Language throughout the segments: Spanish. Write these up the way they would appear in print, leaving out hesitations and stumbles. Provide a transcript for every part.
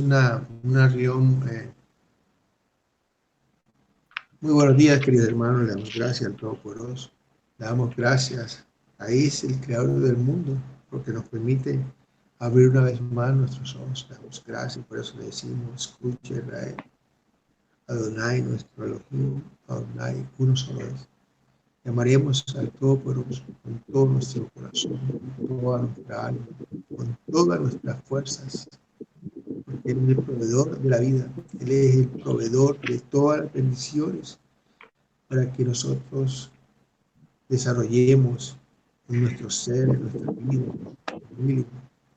una reunión. Muy buenos días, queridos hermanos. Le damos gracias al Todopoderoso. Le damos gracias a ese, el Creador del mundo, porque nos permite abrir una vez más nuestros ojos. Le damos gracias, por eso le decimos, escuche Israel, Adonai, nuestro Elohim, Adonai, uno solo es. Llamaremos al Todopoderoso con todo nuestro corazón, con toda nuestra alma, con todas nuestras fuerzas, porque Él es el proveedor de la vida. Él es el proveedor de todas las bendiciones para que nosotros desarrollemos en nuestro ser, en nuestra vida, en nuestra familia,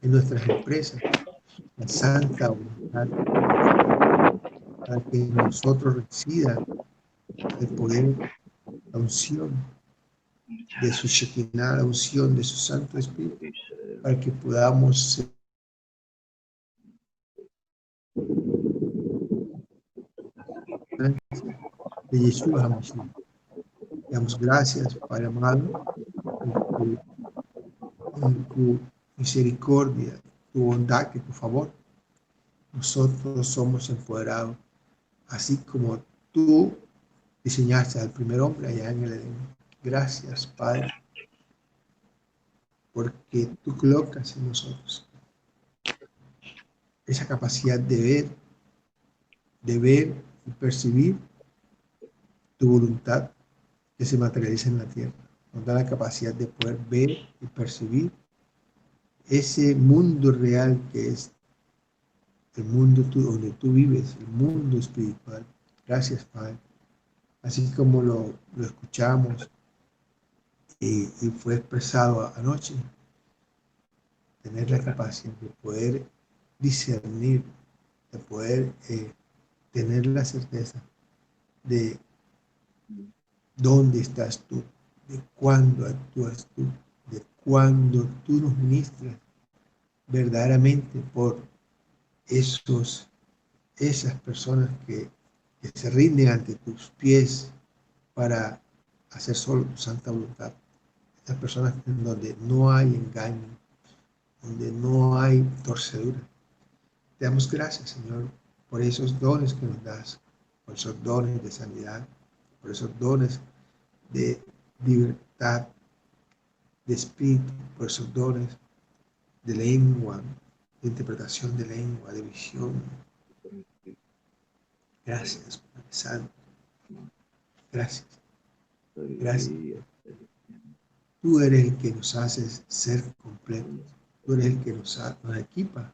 en nuestras empresas, la santa voluntad de Dios, para que en nosotros resida el poder, la unción de su Shekinah, la unción de su Santo Espíritu, para que podamos ser de Yeshua HaMashiach. Damos gracias, Padre amado, porque en tu misericordia, tu bondad y tu favor, nosotros somos empoderados, así como tú diseñaste al primer hombre allá en el Edén. Gracias, Padre, porque tú colocas en nosotros esa capacidad de ver y percibir tu voluntad que se materializa en la tierra. Nos da la capacidad de poder ver y percibir ese mundo real que es el mundo donde tú vives, el mundo espiritual. Gracias, Padre. Así como lo escuchamos y fue expresado anoche, tener la capacidad de poder discernir, de poder tener la certeza de dónde estás tú, de cuándo actúas tú, de cuándo tú nos ministras verdaderamente por esas personas que se rinden ante tus pies para hacer solo tu santa voluntad. Esas personas en donde no hay engaño, donde no hay torcedura. Te damos gracias, Señor, por esos dones que nos das, por esos dones de sanidad, por esos dones de libertad, de espíritu, por esos dones de lengua, de interpretación de lengua, de visión. Gracias, Padre Santo. Gracias. Gracias. Tú eres el que nos hace ser completos. Tú eres el que nos equipa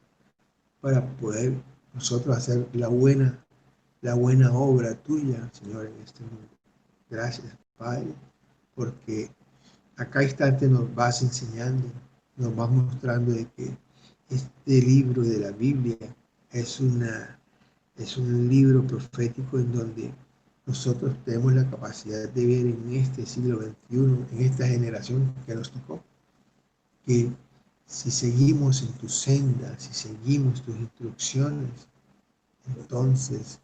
para poder nosotros hacer la buena obra tuya, Señor, en este mundo. Gracias, Padre, porque a cada instante nos vas enseñando, nos vas mostrando de que este libro de la Biblia es un libro profético en donde nosotros tenemos la capacidad de ver en este siglo XXI, en esta generación que nos tocó, que si seguimos en tus sendas, si seguimos tus instrucciones, entonces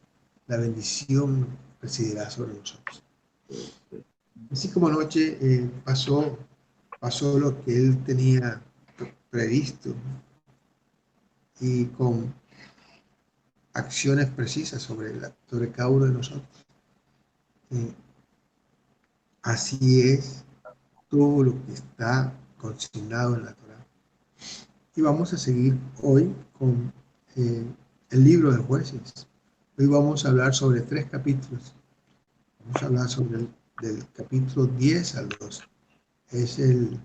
la bendición presidirá sobre nosotros. Así como anoche pasó lo que él tenía previsto y con acciones precisas sobre cada uno de nosotros. Así es todo lo que está consignado en la Torá. Y vamos a seguir hoy con el libro de Jueces. Hoy vamos a hablar sobre 3 capítulos. Vamos a hablar sobre del capítulo 10 al 12. Es el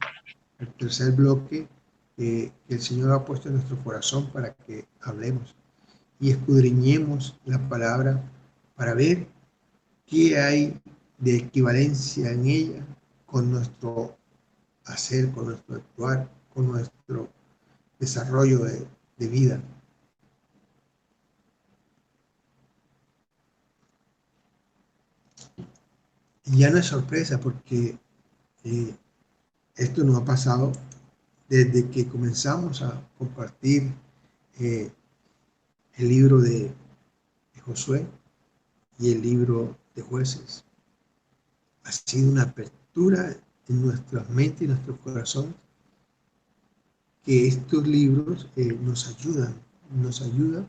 tercer bloque que el Señor ha puesto en nuestro corazón para que hablemos y escudriñemos la palabra para ver qué hay de equivalencia en ella con nuestro hacer, con nuestro actuar, con nuestro desarrollo de vida. Y ya no es sorpresa porque esto nos ha pasado desde que comenzamos a compartir el libro de Josué y el libro de Jueces. Ha sido una apertura en nuestras mentes y nuestro corazón que estos libros nos ayudan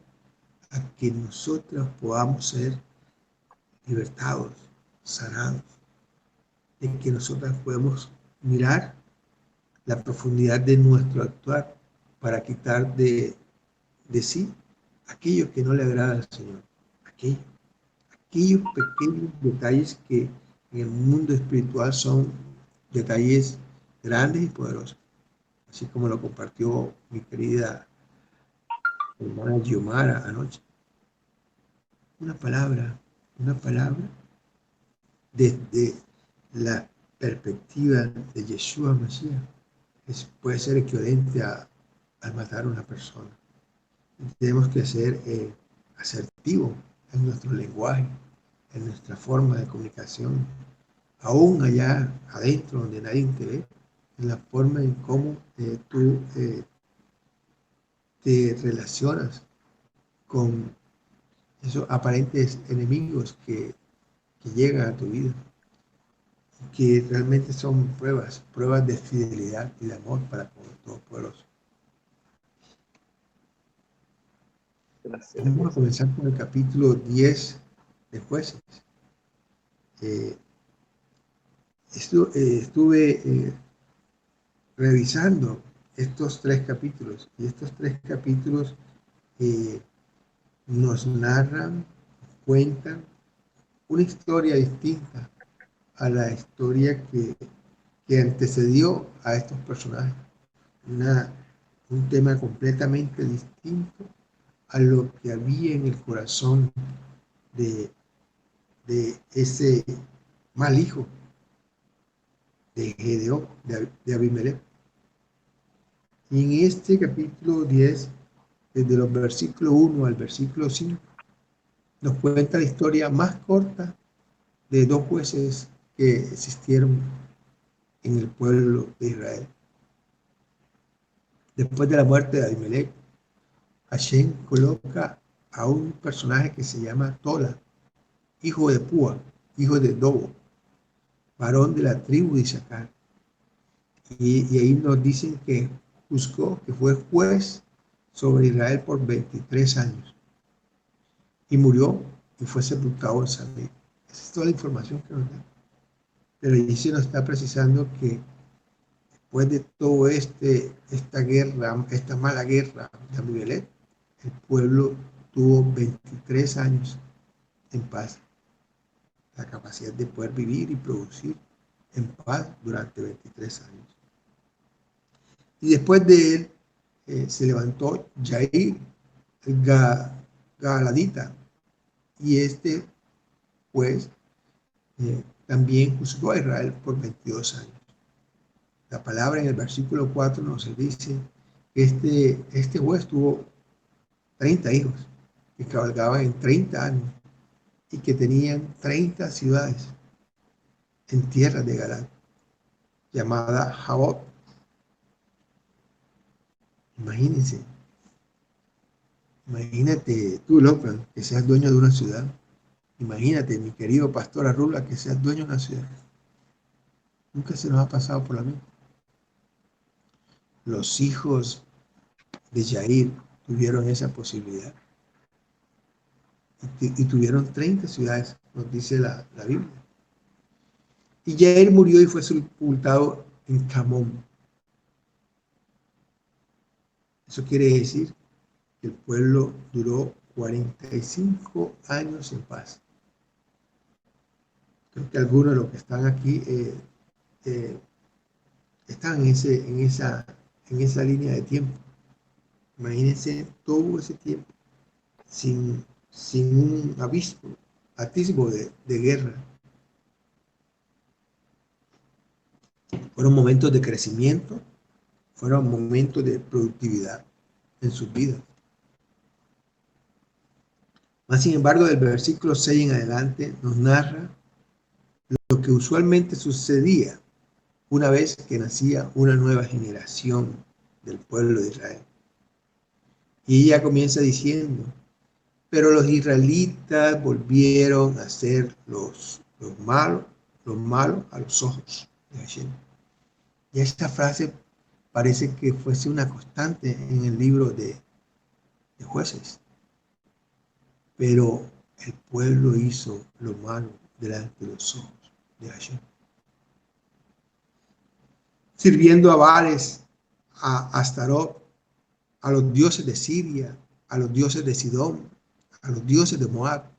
a que nosotros podamos ser libertados, sanados, de que nosotros podemos mirar la profundidad de nuestro actuar para quitar de sí aquello que no le agrada al Señor, aquellos pequeños detalles que en el mundo espiritual son detalles grandes y poderosos, así como lo compartió mi querida hermana Giomara anoche. Una palabra desde la perspectiva de Yeshua Mashiach puede ser equivalente a matar a una persona. Tenemos que ser asertivos en nuestro lenguaje, en nuestra forma de comunicación, aún allá adentro donde nadie te ve, en la forma en cómo tú te relacionas con esos aparentes enemigos que llegan a tu vida, que realmente son pruebas de fidelidad y de amor para con el Todopoderoso. Vamos a comenzar con el capítulo 10 de Jueces. Estuve revisando estos 3 capítulos y estos 3 capítulos nos narran, cuentan una historia distinta a la historia que antecedió a estos personajes. Un tema completamente distinto a lo que había en el corazón de ese mal hijo de Gedeón, de Abimelech. Y en este capítulo 10, desde los versículos 1 al versículo 5, nos cuenta la historia más corta de 2 jueces que existieron en el pueblo de Israel. Después de la muerte de Abimelech, Hashem coloca a un personaje que se llama Tola, hijo de Púa, hijo de Dobo, varón de la tribu de Isaacar. Y ahí nos dicen que juzgó, que fue juez sobre Israel por 23 años. Y murió y fue sepultado en Samir. Esa es toda la información que nos da. Pero allí se nos está precisando que después de todo esta guerra, esta mala guerra de Abimelech, el pueblo tuvo 23 años en paz. La capacidad de poder vivir y producir en paz durante 23 años. Y después de él se levantó Yair, el Galadita, y pues también juzgó a Israel por 22 años. La palabra en el versículo 4 nos dice que este juez tuvo 30 hijos que cabalgaban en 30 años y que tenían 30 ciudades en tierra de Galaad, llamada Jabot. Imagínate tú, López, que seas dueño de una ciudad. Imagínate, mi querido pastor Arrula, que seas dueño de una ciudad. Nunca se nos ha pasado por la mente. Los hijos de Yair tuvieron esa posibilidad. Y tuvieron 30 ciudades, nos dice la Biblia. Y Yair murió y fue sepultado en Camón. Eso quiere decir que el pueblo duró 45 años en paz. Creo que algunos de los que están aquí están en esa línea de tiempo. Imagínense todo ese tiempo sin un atisbo de guerra. Fueron momentos de crecimiento, fueron momentos de productividad en sus vidas. Más sin embargo, del versículo 6 en adelante nos narra lo que usualmente sucedía una vez que nacía una nueva generación del pueblo de Israel. Y ella comienza diciendo: pero los israelitas volvieron a hacer los malos a los ojos de Hashem. Y esta frase parece que fuese una constante en el libro de Jueces. pero el pueblo hizo lo malo delante de los ojos de Hashem, sirviendo a Baales, a Astarot, a los dioses de Siria, a los dioses de Sidón, a los dioses de Moab,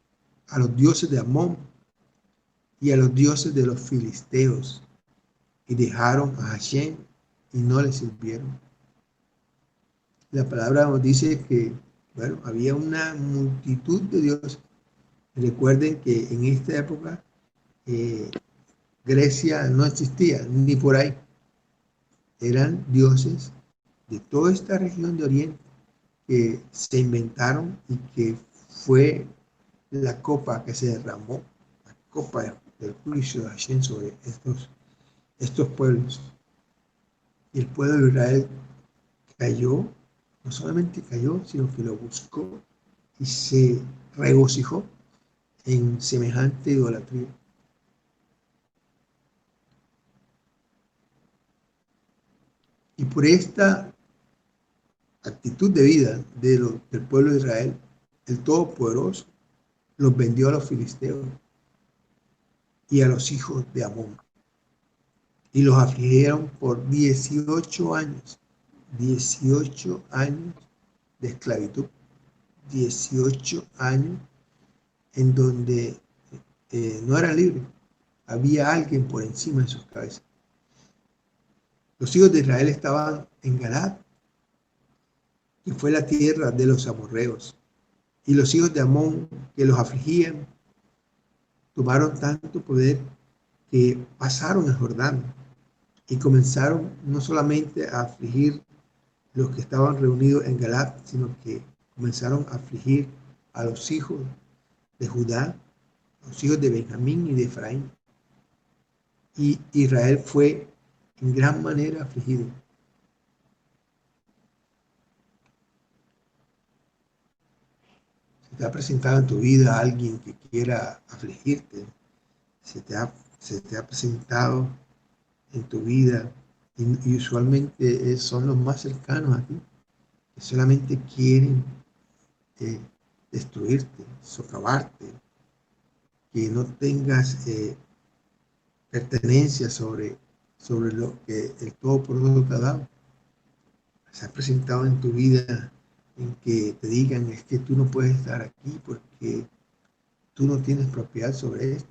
a los dioses de Amón y a los dioses de los filisteos, y dejaron a Hashem y no le sirvieron. La palabra nos dice que, bueno, había una multitud de dioses. Recuerden que en esta época Grecia no existía, ni por ahí. Eran dioses de toda esta región de Oriente que se inventaron y que fue la copa que se derramó, la copa del juicio de Hashem sobre estos pueblos. Y el pueblo de Israel cayó, no solamente cayó, sino que lo buscó y se regocijó en semejante idolatría. Y por esta actitud de vida del pueblo de Israel, el Todopoderoso los vendió a los filisteos y a los hijos de Amón. Y los afligieron por 18 años. 18 años de esclavitud. 18 años en donde no eran libres. Había alguien por encima de sus cabezas. Los hijos de Israel estaban en Galaad, que fue la tierra de los amorreos. Y los hijos de Amón, que los afligían, tomaron tanto poder que pasaron el Jordán y comenzaron no solamente a afligir los que estaban reunidos en Galaad, sino que comenzaron a afligir a los hijos de Judá, a los hijos de Benjamín y de Efraín. Y Israel fue en gran manera afligido. Se te ha presentado en tu vida alguien que quiera afligirte, se te ha presentado en tu vida, y usualmente son los más cercanos a ti, que solamente quieren destruirte, socavarte, que no tengas pertenencia sobre lo que el Todopoderoso te ha dado. Se ha presentado en tu vida en que te digan es que tú no puedes estar aquí porque tú no tienes propiedad sobre esto,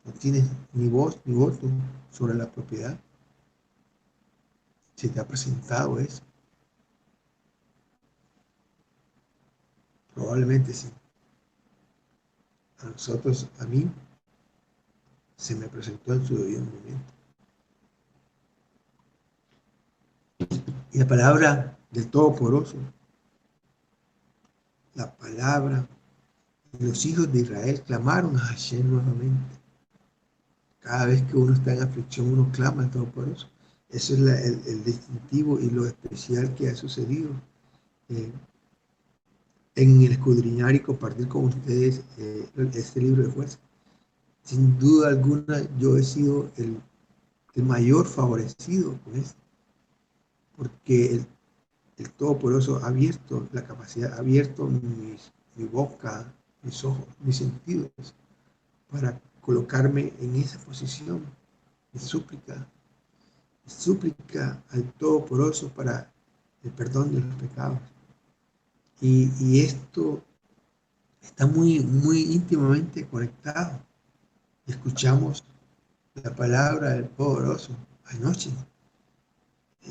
no tienes ni voz ni voto sobre la propiedad. Se te ha presentado eso. Probablemente sí. A mí, se me presentó en su debido momento. Y la palabra del Todopoderoso, la palabra de los hijos de Israel clamaron a Hashem nuevamente. Cada vez que uno está en aflicción, uno clama al Todopoderoso. Eso es el distintivo y lo especial que ha sucedido en el escudriñar y compartir con ustedes este libro de Jueces. Sin duda alguna, yo he sido el mayor favorecido con esto, porque el Todopoderoso ha abierto la capacidad, ha abierto mi boca, mis ojos, mis sentidos, para colocarme en esa posición de súplica al Todopoderoso para el perdón de los pecados. Y esto está muy, muy íntimamente conectado. Escuchamos la palabra del Poderoso anoche.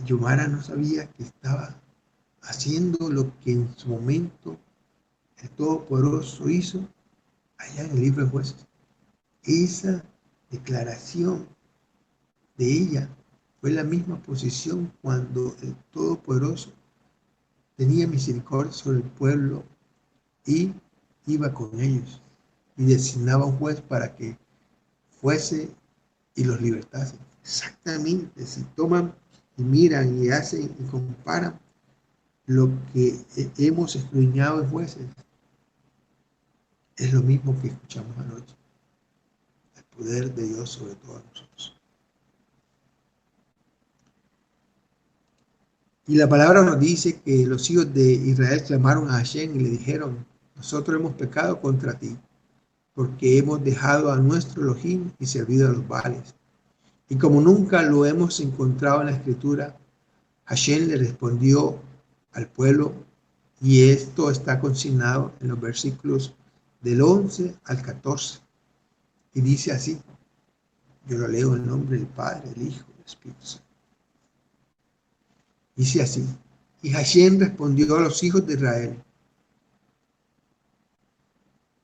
Yomara no sabía que estaba haciendo lo que en su momento el Todopoderoso hizo allá en el libro de Jueces. Esa declaración de ella fue la misma posición cuando el Todopoderoso tenía misericordia sobre el pueblo y iba con ellos y designaba un juez para que fuese y los libertase. Exactamente, si toman y miran y hacen y comparan lo que hemos escudriñado en Jueces, es lo mismo que escuchamos anoche. El poder de Dios sobre todos nosotros. Y la palabra nos dice que los hijos de Israel clamaron a Hashem y le dijeron, nosotros hemos pecado contra ti, porque hemos dejado a nuestro Elohim y servido a los Baales. Y como nunca lo hemos encontrado en la Escritura, Hashem le respondió al pueblo, y esto está consignado en los versículos del 11 al 14. Y dice así, yo lo leo en nombre del Padre, del Hijo y del Espíritu Santo. Dice así, y Hashem respondió a los hijos de Israel,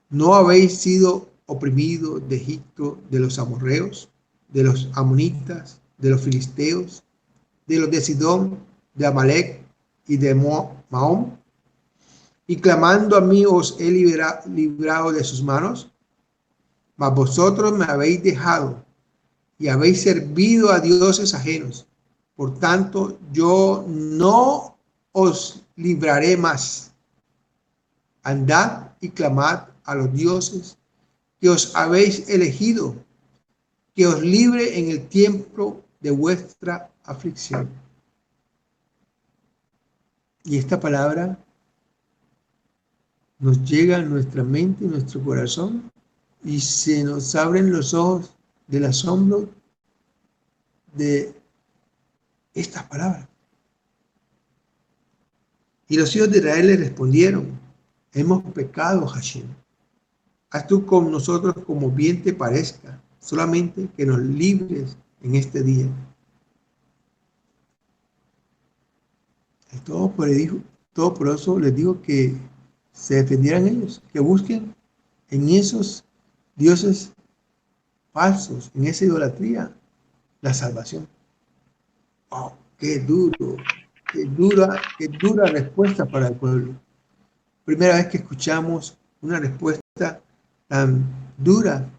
¿no habéis sido oprimidos de Egipto, de los amorreos, de los amonitas, de los filisteos, de los de Sidón, de Amalek y de Mahón? Y clamando a mí os he librado de sus manos, mas vosotros me habéis dejado y habéis servido a dioses ajenos. Por tanto, yo no os libraré más. Andad y clamad a los dioses que os habéis elegido, que os libre en el tiempo de vuestra aflicción. Y esta palabra nos llega a nuestra mente y nuestro corazón y se nos abren los ojos del asombro de estas palabras. Y los hijos de Israel le respondieron, hemos pecado, Hashem. Haz tú con nosotros como bien te parezca, solamente que nos libres en este día. El Todopoderoso les dijo que se defendieran ellos, que busquen en esos dioses falsos, en esa idolatría, la salvación. ¡Oh, qué duro! Qué dura respuesta para el pueblo! Primera vez que escuchamos una respuesta tan dura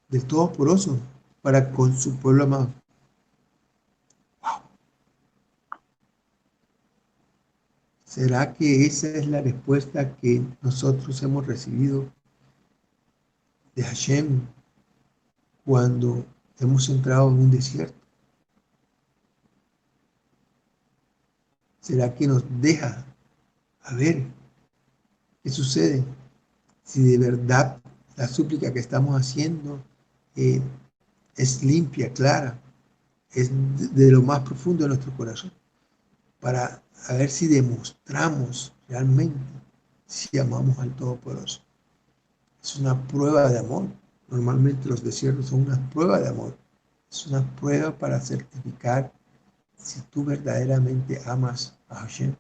del Todopoderoso para con su pueblo amado. ¡Wow! ¿Será que esa es la respuesta que nosotros hemos recibido de Hashem cuando hemos entrado en un desierto? ¿Será que nos deja a ver qué sucede si de verdad la súplica que estamos haciendo es limpia, clara, es de lo más profundo de nuestro corazón, para ver si demostramos realmente si amamos al Todopoderoso? Es una prueba de amor. Normalmente los desiertos son una prueba de amor. Es una prueba para certificar si tú verdaderamente amas a Hashem.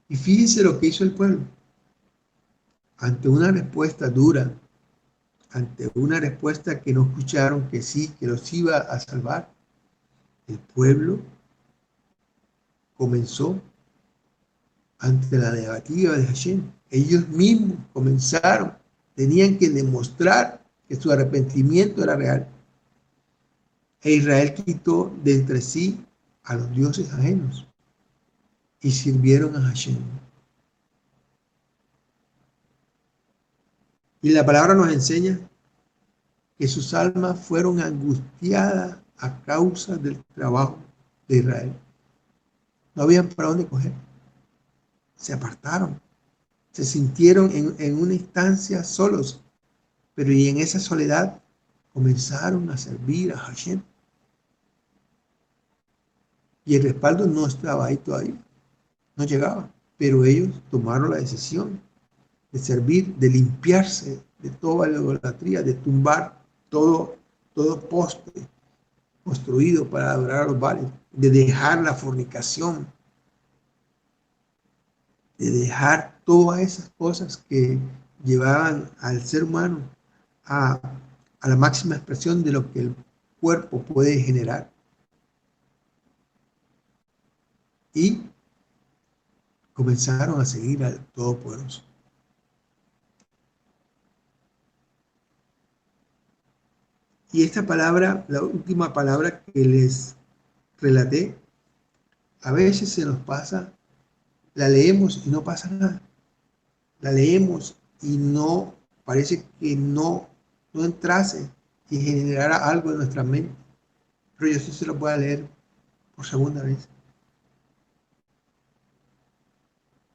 Y fíjense lo que hizo el pueblo. Ante una respuesta dura, ante una respuesta que no escucharon que sí, que los iba a salvar, el pueblo comenzó ante la negativa de Hashem. Ellos mismos comenzaron, tenían que demostrar que su arrepentimiento era real. E Israel quitó de entre sí a los dioses ajenos y sirvieron a Hashem. Y la palabra nos enseña que sus almas fueron angustiadas a causa del trabajo de Israel. No habían para dónde coger. Se apartaron. Se sintieron en una instancia solos. Pero y en esa soledad comenzaron a servir a Hashem. Y el respaldo no estaba ahí todavía. No llegaba. Pero ellos tomaron la decisión de servir, de limpiarse de toda la idolatría, de tumbar todo poste construido para adorar a los Baales, de dejar la fornicación, de dejar todas esas cosas que llevaban al ser humano a la máxima expresión de lo que el cuerpo puede generar. Y comenzaron a seguir al Todopoderoso. Y esta palabra, la última palabra que les relaté, a veces se nos pasa, la leemos y no pasa nada. La leemos y no, parece que no entrase y generara algo en nuestra mente. Pero yo sí se lo voy a leer por segunda vez.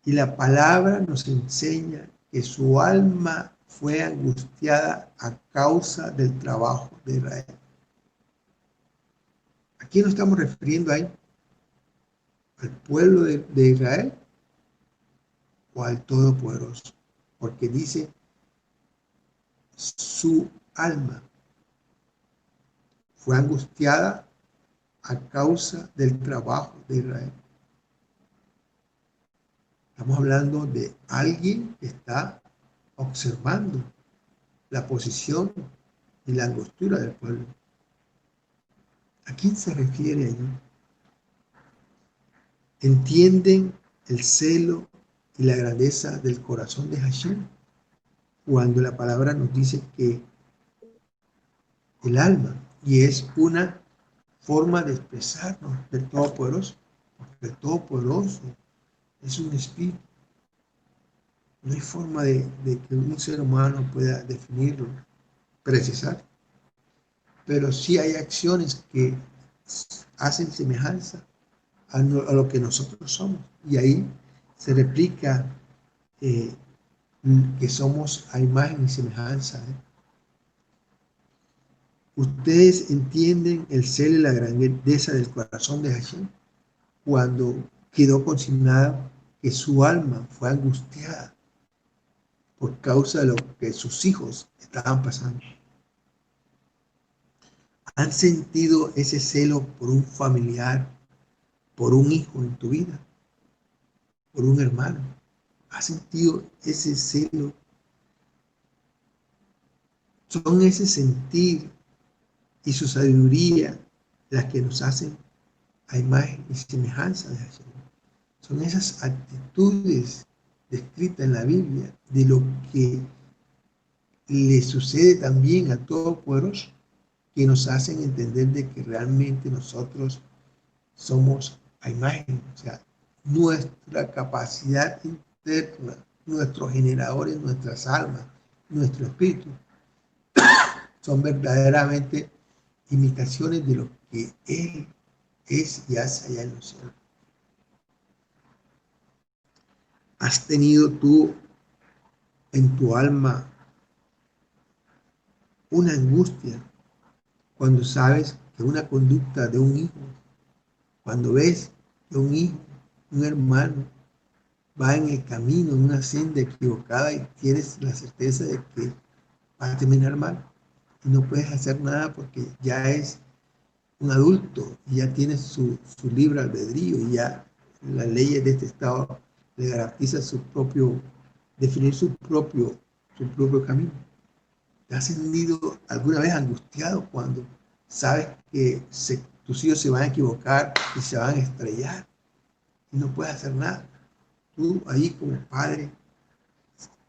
Y la palabra nos enseña que su alma fue angustiada a causa del trabajo de Israel. ¿A quién nos estamos refiriendo ahí? ¿Al pueblo de Israel o al Todopoderoso? Porque dice su alma fue angustiada a causa del trabajo de Israel. Estamos hablando de alguien que está observando la posición y la angostura del pueblo. ¿A quién se refiere allí? ¿Entienden el celo y la grandeza del corazón de Hashem? Cuando la palabra nos dice que el alma, y es una forma de expresarnos del Todopoderoso, porque el Todopoderoso es un espíritu. No hay forma de que un ser humano pueda definirlo, precisar, pero sí hay acciones que hacen semejanza a lo que nosotros somos. Y ahí se replica eh, que somos a imagen y semejanza. Ustedes entienden el celo y la grandeza del corazón de Hashem cuando quedó consignada que su alma fue angustiada por causa de lo que sus hijos estaban pasando. ¿Han sentido ese celo por un familiar, por un hijo en tu vida, por un hermano? ¿Has sentido ese celo? Son ese sentir y su sabiduría las que nos hacen a imagen y semejanza de Hashem. Son esas actitudes descritas en la Biblia de lo que le sucede también a Todopoderoso, que nos hacen entender de que realmente nosotros somos a imagen, o sea, nuestra capacidad interna, nuestros generadores, nuestras almas, nuestro espíritu, son verdaderamente imitaciones de lo que Él es y hace allá en los cielos. ¿Has tenido tú en tu alma una angustia cuando sabes que una conducta de un hijo, cuando ves que un hijo, un hermano, va en el camino, en una senda equivocada y tienes la certeza de que va a terminar mal y no puedes hacer nada porque ya es un adulto y ya tiene su libre albedrío y ya las leyes de este estado le garantiza definir su propio camino? ¿Te has sentido alguna vez angustiado cuando sabes que tus hijos se van a equivocar y se van a estrellar y no puedes hacer nada? Tú ahí como padre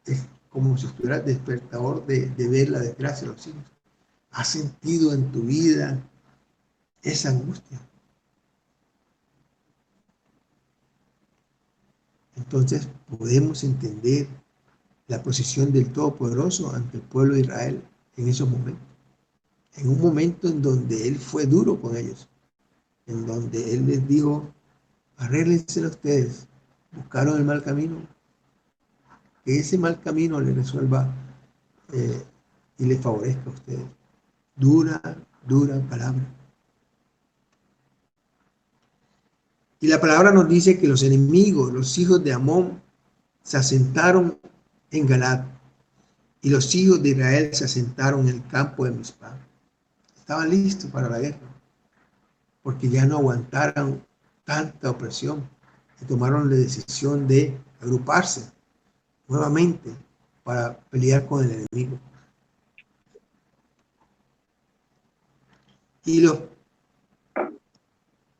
es como si estuvieras despertador de ver la desgracia de los hijos. ¿Has sentido en tu vida esa angustia? Entonces podemos entender la posición del Todopoderoso ante el pueblo de Israel en esos momentos. En un momento en donde Él fue duro con ellos, en donde Él les dijo, arréglenselo ustedes, buscaron el mal camino, que ese mal camino le resuelva eh, y le favorezca a ustedes. Dura, dura palabra. Y la palabra nos dice que los enemigos, los hijos de Amón, se asentaron en Galad y los hijos de Israel se asentaron en el campo de Mizpah. Estaban listos para la guerra porque ya no aguantaron tanta opresión y tomaron la decisión de agruparse nuevamente para pelear con el enemigo. Y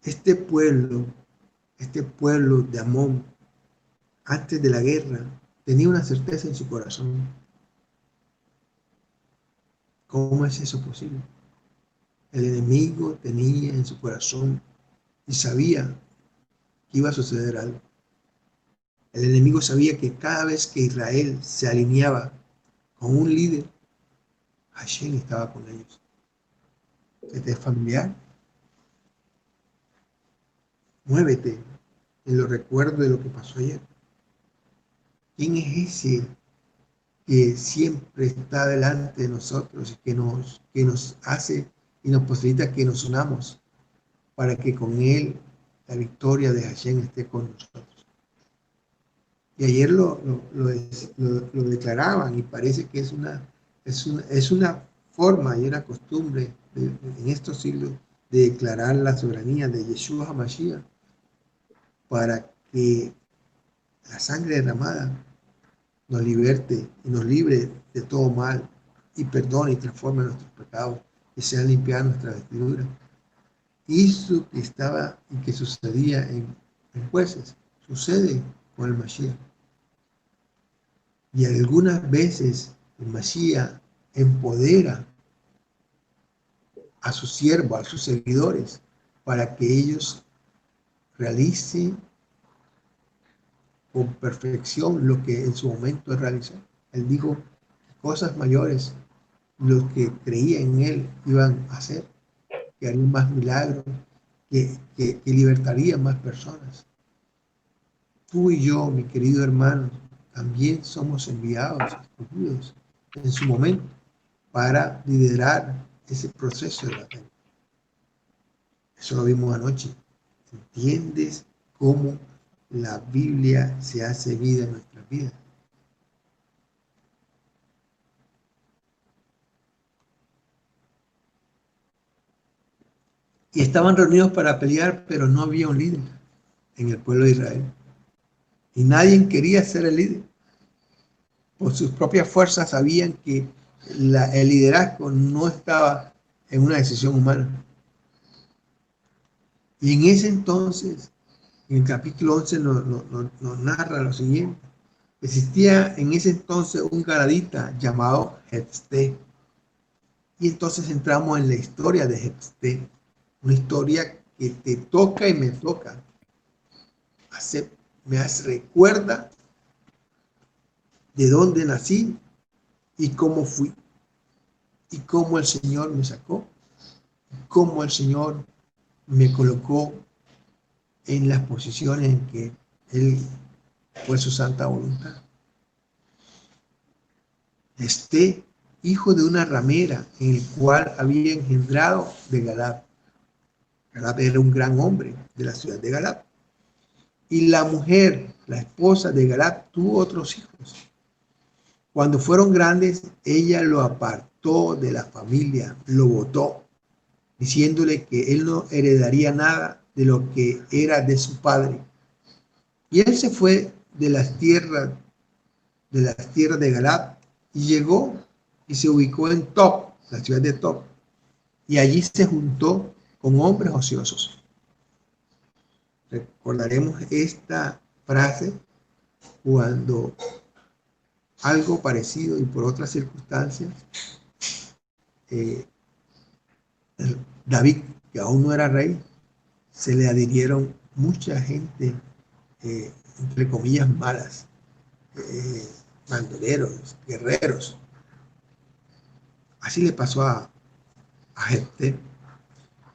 este pueblo de Amón, antes de la guerra, tenía una certeza en su corazón. ¿Cómo es eso posible? El enemigo tenía en su corazón y sabía que iba a suceder algo. El enemigo sabía que cada vez que Israel se alineaba con un líder, Hashem estaba con ellos. ¿Se te es familiar? Muévete en los recuerdos de lo que pasó ayer. ¿Quién es ese que siempre está delante de nosotros y que nos hace y nos posibilita que nos unamos para que con Él la victoria de Hashem esté con nosotros? Y ayer lo declaraban y parece que es una forma y una costumbre en estos siglos de declarar la soberanía de Yeshua HaMashiach para que la sangre derramada nos liberte y nos libre de todo mal y perdone y transforme nuestros pecados y sean limpiadas nuestras vestiduras. Hizo que estaba y que sucedía en Jueces, sucede con el Mashiach. Y algunas veces el Mashiach empodera a sus siervos, a sus seguidores, para que ellos realicen con perfección lo que en su momento realizó. Él dijo cosas mayores, los que creían en Él iban a hacer, que harían más milagros, que libertarían más personas. Tú y yo, mi querido hermano, también somos enviados, escogidos en su momento para liderar ese proceso de la fe. Eso lo vimos anoche. ¿Entiendes cómo la Biblia se hace vida en nuestras vidas? Y estaban reunidos para pelear, pero no había un líder en el pueblo de Israel. Y nadie quería ser el líder. Por sus propias fuerzas sabían que el liderazgo no estaba en una decisión humana. Y en ese entonces, en el capítulo 11 nos narra lo siguiente. Existía en ese entonces un galadita llamado Jefté. Y entonces entramos en la historia de Jefté. Una historia que te toca y me toca. Recuerda de dónde nací y cómo fui. Y cómo el Señor me sacó. Cómo el Señor me colocó en las posiciones en que Él fue su santa voluntad. Hijo de una ramera en el cual había engendrado de Galad. Galad era un gran hombre de la ciudad de Galad. Y la mujer, la esposa de Galad, tuvo otros hijos. Cuando fueron grandes, ella lo apartó de la familia, lo botó, diciéndole que él no heredaría nada de lo que era de su padre. Y él se fue de las tierras de Galad y llegó y se ubicó en Top, la ciudad de Top, y allí se juntó con hombres ociosos. Recordaremos esta frase cuando algo parecido y por otras circunstancias, eh, David, que aún no era rey, se le adhirieron mucha gente, entre comillas, malas, bandoleros, guerreros. Así le pasó a Jefté.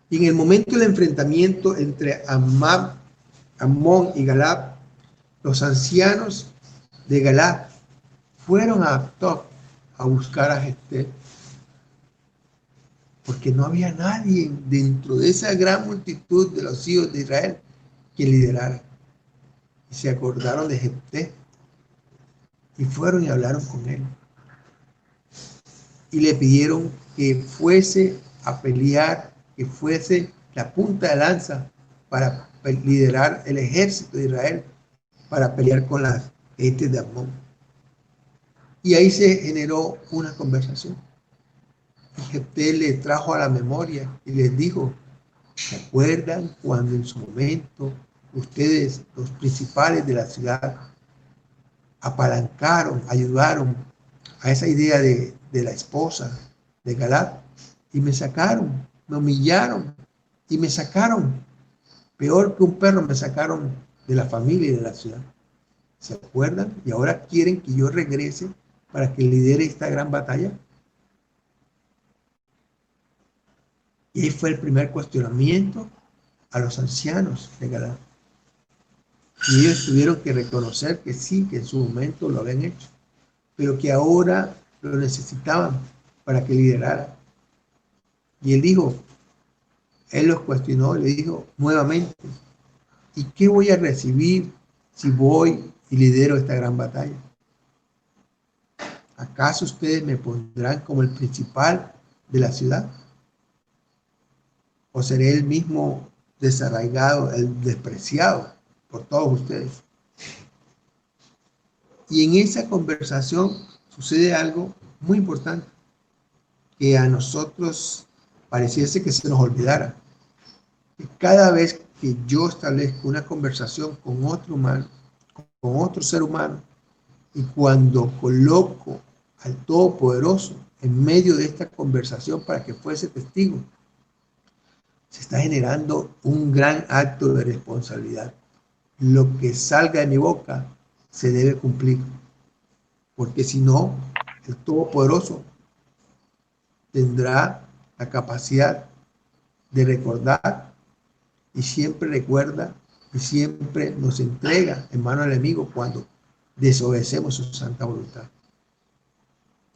Y en el momento del enfrentamiento entre Amón y Galad, los ancianos de Galad fueron a Top a buscar a Jefté, porque no había nadie dentro de esa gran multitud de los hijos de Israel que liderara. Y se acordaron de Jefté y fueron y hablaron con él. Y le pidieron que fuese a pelear, que fuese la punta de lanza para liderar el ejército de Israel, para pelear con las gentes de Amón. Y ahí se generó una conversación. Y Jefté le trajo a la memoria y les dijo: ¿se acuerdan cuando en su momento ustedes, los principales de la ciudad, apalancaron, ayudaron a esa idea de la esposa de Galad? Y me sacaron, me humillaron y me sacaron. Peor que un perro, me sacaron de la familia y de la ciudad. ¿Se acuerdan? Y ahora quieren que yo regrese para que lidere esta gran batalla. Y ahí fue el primer cuestionamiento a los ancianos de Galad. Y ellos tuvieron que reconocer que sí, que en su momento lo habían hecho, pero que ahora lo necesitaban para que liderara. Y él dijo, él los cuestionó, le dijo nuevamente, ¿y qué voy a recibir si voy y lidero esta gran batalla? ¿Acaso ustedes me pondrán como el principal de la ciudad? ¿O seré el mismo desarraigado, el despreciado por todos ustedes? Y en esa conversación sucede algo muy importante que a nosotros pareciese que se nos olvidara. Que cada vez que yo establezco una conversación con otro humano, con otro ser humano, y cuando coloco al Todopoderoso en medio de esta conversación para que fuese testigo, se está generando un gran acto de responsabilidad. Lo que salga de mi boca se debe cumplir, porque si no, el Todopoderoso tendrá la capacidad de recordar y siempre recuerda y siempre nos entrega en manos del enemigo cuando desobedecemos su santa voluntad.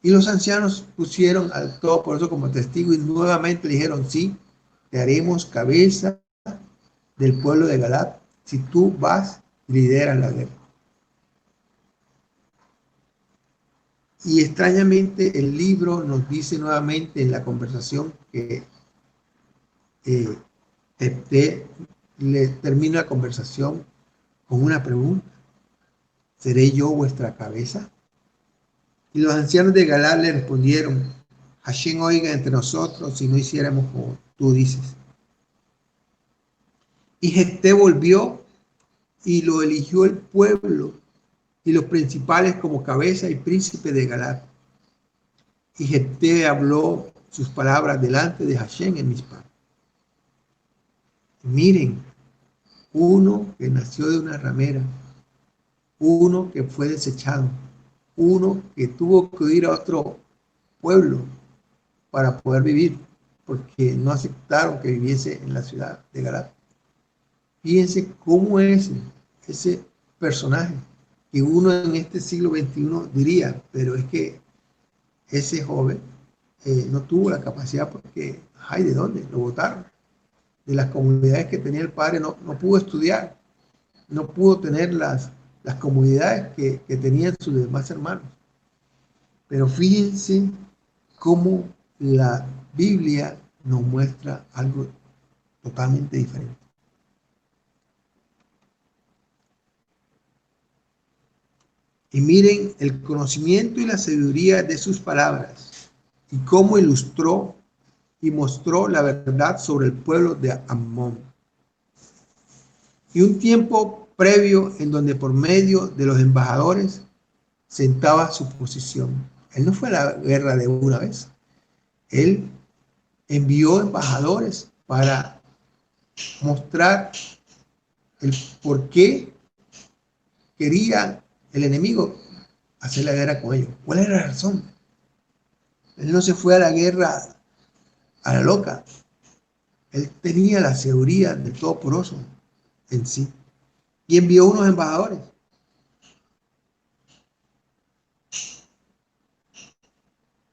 Y los ancianos pusieron al Todopoderoso como testigo y nuevamente dijeron, sí, te haremos cabeza del pueblo de Galaad si tú vas y lideras la guerra. Y extrañamente el libro nos dice nuevamente en la conversación que Jefté le termina la conversación con una pregunta. ¿Seré yo vuestra cabeza? Y los ancianos de Galaad le respondieron, Hashem oiga entre nosotros si no hiciéramos como tú dices. Y Jefté volvió y lo eligió el pueblo y los principales como cabeza y príncipe de Galaad. Y Jefté habló sus palabras delante de Hashem en Mizpah. Miren, uno que nació de una ramera, uno que fue desechado, uno que tuvo que ir a otro pueblo para poder vivir, porque no aceptaron que viviese en la ciudad de Galaad. Fíjense cómo es ese personaje que uno en este siglo XXI diría, pero es que ese joven no tuvo la capacidad porque, ay, ¿de dónde? Lo votaron. De las comunidades que tenía el padre no pudo estudiar, no pudo tener las comunidades que tenían sus demás hermanos. Pero fíjense cómo la Biblia nos muestra algo totalmente diferente. Y miren el conocimiento y la sabiduría de sus palabras y cómo ilustró y mostró la verdad sobre el pueblo de Ammón. Y un tiempo previo en donde por medio de los embajadores sentaba su posición. Él no fue a la guerra de una vez. Él envió embajadores para mostrar el por qué quería el enemigo hacer la guerra con ellos. ¿Cuál era la razón? Él no se fue a la guerra a la loca. Él tenía la seguridad del Todopoderoso en sí. Y envió unos embajadores.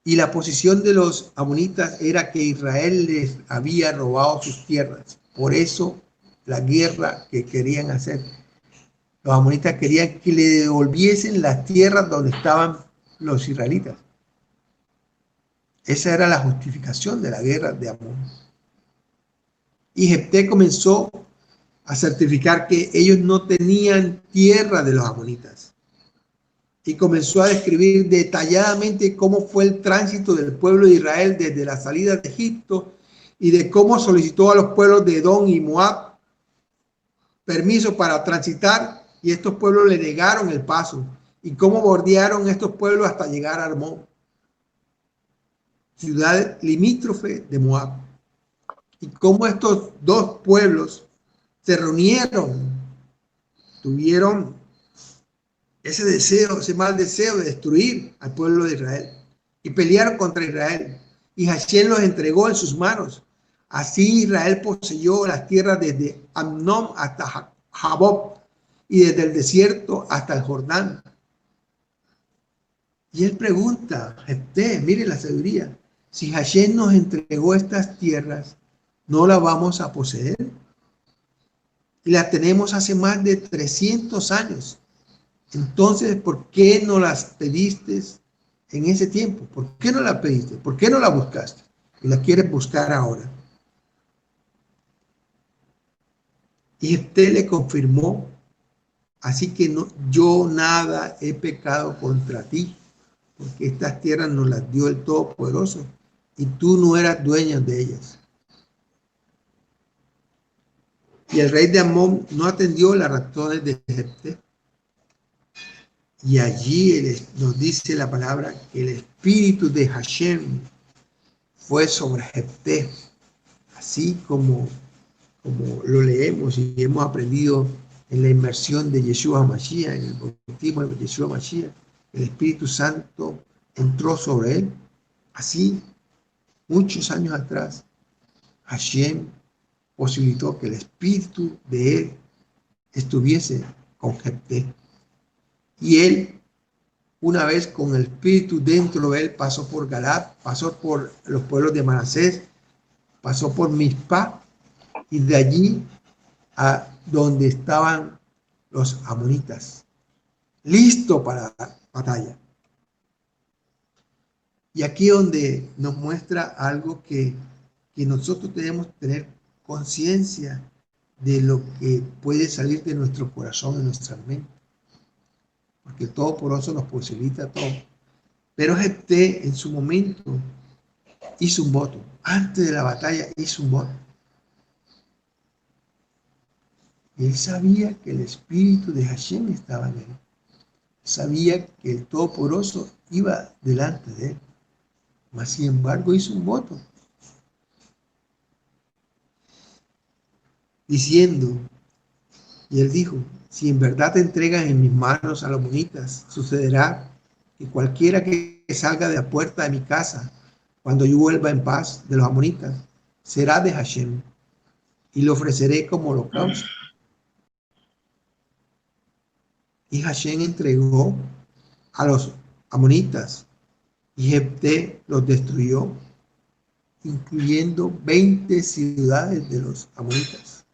Y la posición de los amonitas era que Israel les había robado sus tierras. Por eso la guerra que querían hacer. Los amonitas querían que le devolviesen las tierras donde estaban los israelitas. Esa era la justificación de la guerra de Amón. Y Jefté comenzó a certificar que ellos no tenían tierra de los amonitas. Y comenzó a describir detalladamente cómo fue el tránsito del pueblo de Israel desde la salida de Egipto y de cómo solicitó a los pueblos de Edom y Moab permiso para transitar y estos pueblos le negaron el paso y cómo bordearon estos pueblos hasta llegar a Armón, ciudad limítrofe de Moab, y cómo estos dos pueblos se reunieron, tuvieron ese deseo, ese mal deseo de destruir al pueblo de Israel y pelearon contra Israel y Hashem los entregó en sus manos. Así Israel poseyó las tierras desde Amnón hasta Jabob y desde el desierto hasta el Jordán. Y él pregunta, Jefté, mire la sabiduría, si Hashem nos entregó estas tierras, ¿no las vamos a poseer? Y las tenemos hace más de 300 años. Entonces, ¿por qué no las pediste en ese tiempo? ¿Por qué no las pediste? ¿Por qué no las buscaste? Y las quieres buscar ahora. Y Jefté le confirmó, así que no, yo nada he pecado contra ti, porque estas tierras nos las dio el Todopoderoso, y tú no eras dueño de ellas. Y el rey de Amón no atendió las razones de Jefté. Y allí nos dice la palabra que el espíritu de Hashem fue sobre Jefté, así como lo leemos y hemos aprendido en la inmersión de Yeshua Mashiach, en el bautismo de Yeshua Mashiach. El Espíritu Santo entró sobre él. Así, muchos años atrás, Hashem posibilitó que el espíritu de él estuviese con Jefté. Y él, una vez con el espíritu dentro de él, pasó por Galad, pasó por los pueblos de Manasés, pasó por Mizpah, y de allí a donde estaban los amonitas, listo para la batalla. Y aquí donde nos muestra algo que nosotros debemos tener conciencia de lo que puede salir de nuestro corazón, de nuestra mente, porque el Todopoderoso nos posibilita todo. Pero Jefté en su momento hizo un voto, antes de la batalla hizo un voto. Y él sabía que el espíritu de Hashem estaba en él. Sabía que el Todopoderoso iba delante de él. Mas, sin embargo, hizo un voto diciendo, y él dijo, si en verdad te entregas en mis manos a los amonitas, sucederá que cualquiera que salga de la puerta de mi casa, cuando yo vuelva en paz de los amonitas, será de Hashem, y lo ofreceré como holocausto. Y Hashem entregó a los amonitas, y Jefté los destruyó, incluyendo 20 ciudades de los amonitas.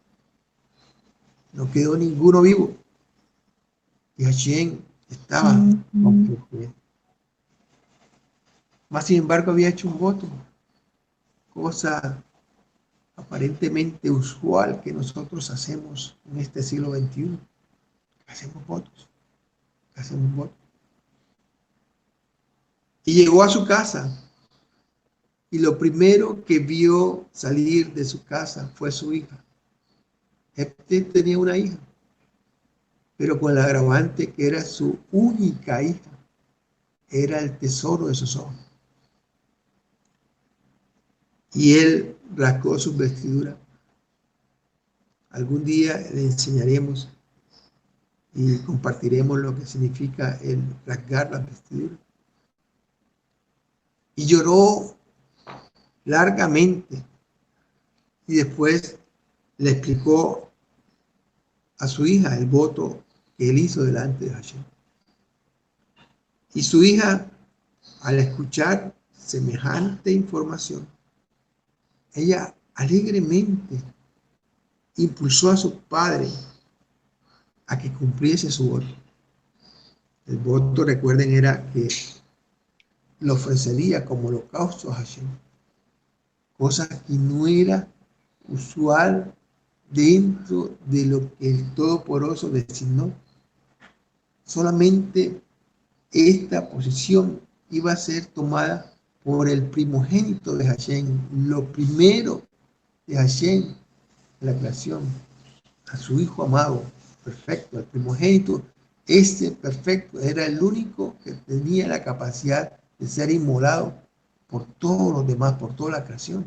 No quedó ninguno vivo. Y Hashem estaba con Jefté. Mas, sin embargo, había hecho un voto, cosa aparentemente usual que nosotros hacemos en este siglo XXI. Hacemos votos, hacemos votos. Y llegó a su casa, y lo primero que vio salir de su casa fue su hija. Jefté tenía una hija, pero con el agravante que era su única hija, era el tesoro de sus ojos. Y él rasgó sus vestiduras. Algún día le enseñaremos y compartiremos lo que significa el rasgar las vestiduras. Y lloró largamente, y después le explicó a su hija el voto que él hizo delante de Hashem. Y su hija, al escuchar semejante información, ella alegremente impulsó a su padre a que cumpliese su voto. El voto, recuerden, era que lo ofrecería como holocausto a Hashem, cosa que no era usual dentro de lo que el Todopoderoso designó. Solamente esta posición iba a ser tomada por el primogénito de Hashem, lo primero de Hashem, la creación, a su hijo amado, perfecto, el primogénito. Este perfecto era el único que tenía la capacidad de ser inmolado por todos los demás, por toda la creación.